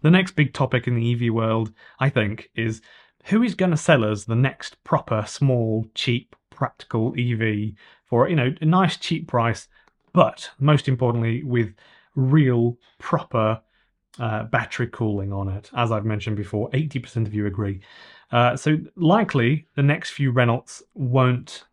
The next big topic in the EV world, I think, is who is going to sell us the next proper, small, cheap, practical EV for, a nice cheap price, but most importantly, with real, proper battery cooling on it. As I've mentioned before, 80% of you agree. So likely the next few Renaults won't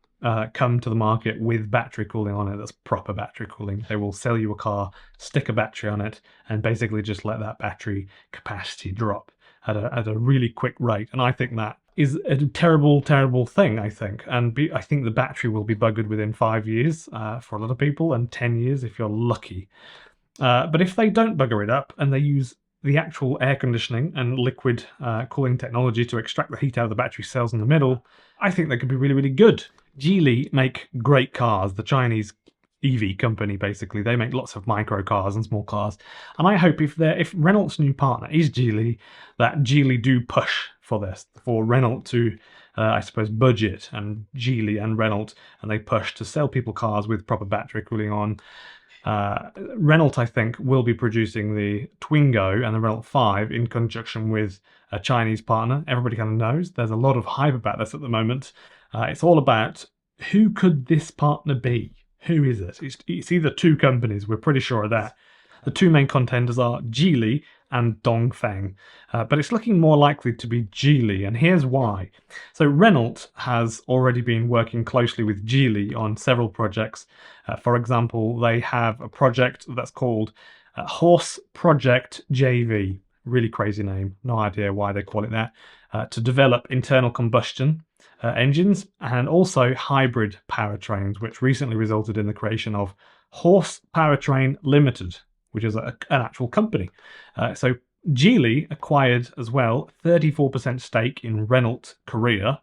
come to the market with battery cooling on it. That's proper battery cooling. They will sell you a car, stick a battery on it, and basically just let that battery capacity drop at a really quick rate. And I think that is a terrible, terrible thing, I think. And I think the battery will be buggered within 5 years for a lot of people, and 10 years if you're lucky. But if they don't bugger it up and they use the actual air conditioning and liquid cooling technology to extract the heat out of the battery cells in the middle, I think they could be really, really good. Geely make great cars, the Chinese EV company, basically. They make lots of micro cars and small cars. And I hope if Renault's new partner is Geely, that Geely do push for this, for Renault to, I suppose, budget, and Geely and Renault, and they push to sell people cars with proper battery cooling on. Renault, I think, will be producing the Twingo and the Renault 5 in conjunction with a Chinese partner. Everybody kind of knows. There's a lot of hype about this at the moment. It's all about who could this partner be? Who is it? It's either two companies, we're pretty sure of that. The two main contenders are Geely and Dongfeng, but it's looking more likely to be Geely, and here's why. So Renault has already been working closely with Geely on several projects. For example, they have a project that's called Horse Project JV. Really crazy name, no idea why they call it that, to develop internal combustion engines and also hybrid powertrains, which recently resulted in the creation of Horse Powertrain Limited, which is an actual company. So Geely acquired as well 34% stake in Renault Korea,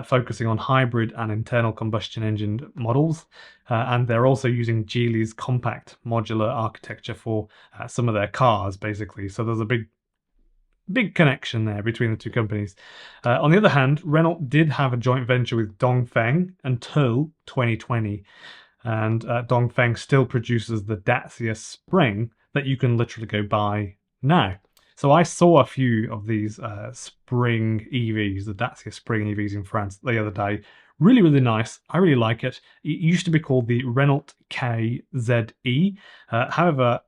focusing on hybrid and internal combustion engine models. And they're also using Geely's compact modular architecture for some of their cars, basically. So there's a big connection there between the two companies. On the other hand, Renault did have a joint venture with Dongfeng until 2020. And Dongfeng still produces the Dacia Spring that you can literally go buy now. So I saw a few of these Spring EVs, the Dacia Spring EVs in France the other day. Really, really nice. I really like it. It used to be called the Renault KZE. However,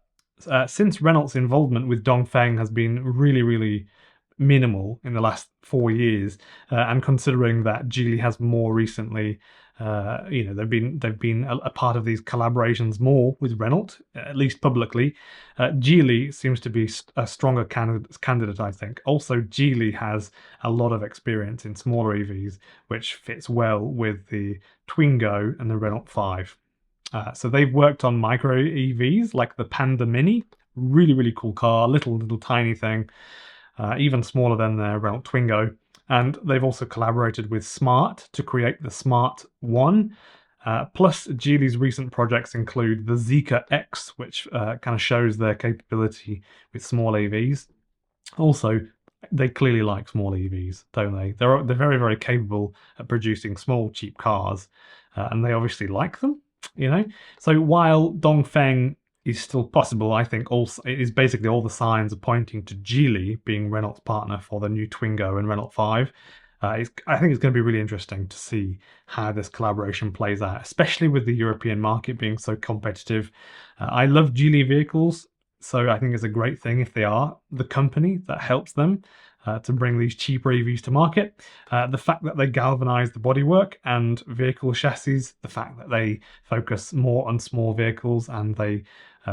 since Renault's involvement with Dongfeng has been really, really minimal in the last 4 years, and considering that Geely has more recently, they've been a part of these collaborations more with Renault, at least publicly. Geely seems to be a stronger candidate, I think. Also, Geely has a lot of experience in smaller EVs, which fits well with the Twingo and the Renault 5. So they've worked on micro EVs like the Panda Mini, really, really cool car, little tiny thing, even smaller than the Renault Twingo. And they've also collaborated with Smart to create the Smart One. Plus, Geely's recent projects include the Zeekr X, which kind of shows their capability with small EVs. Also, they clearly like small EVs, don't they? They're very, very capable at producing small, cheap cars, and they obviously like them. So while Dongfeng is still possible, I think also it is basically all the signs are pointing to Geely being Renault's partner for the new Twingo and Renault 5. I think it's going to be really interesting to see how this collaboration plays out, especially with the European market being so competitive. I love Geely vehicles, so I think it's a great thing if they are the company that helps them to bring these cheaper EVs to market. The fact that they galvanize the bodywork and vehicle chassis, the fact that they focus more on small vehicles and they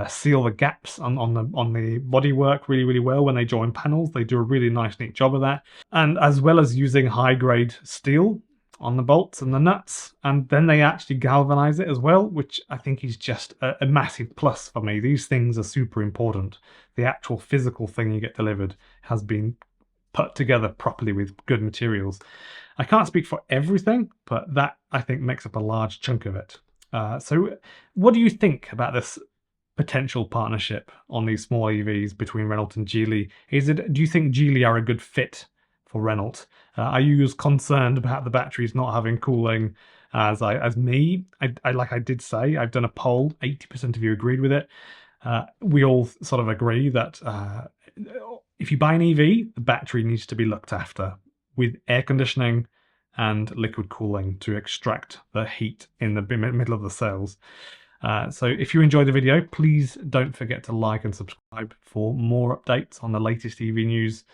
seal the gaps on the bodywork really, really well when they join panels. They do a really nice, neat job of that. And as well as using high-grade steel on the bolts and the nuts, and then they actually galvanize it as well, which I think is just a massive plus for me. These things are super important. The actual physical thing you get delivered has been put together properly with good materials. I can't speak for everything, but that I think makes up a large chunk of it. So what do you think about this potential partnership on these small EVs between Renault and Geely? Do you think Geely are a good fit for Renault? Are you as concerned about the batteries not having cooling as me? Like I did say, I've done a poll, 80% of you agreed with it. We all sort of agree that if you buy an EV, the battery needs to be looked after with air conditioning and liquid cooling to extract the heat in the middle of the cells. So if you enjoyed the video, please don't forget to like and subscribe for more updates on the latest EV news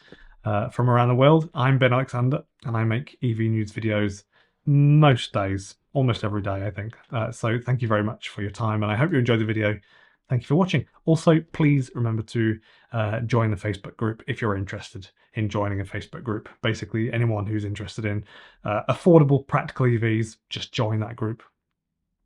from around the world. I'm Ben Alexander, and I make EV news videos most days, almost every day, I think. So thank you very much for your time, and I hope you enjoyed the video. Thank you for watching. Also, please remember to join the Facebook group if you're interested in joining a Facebook group. Basically, anyone who's interested in affordable, practical EVs, just join that group.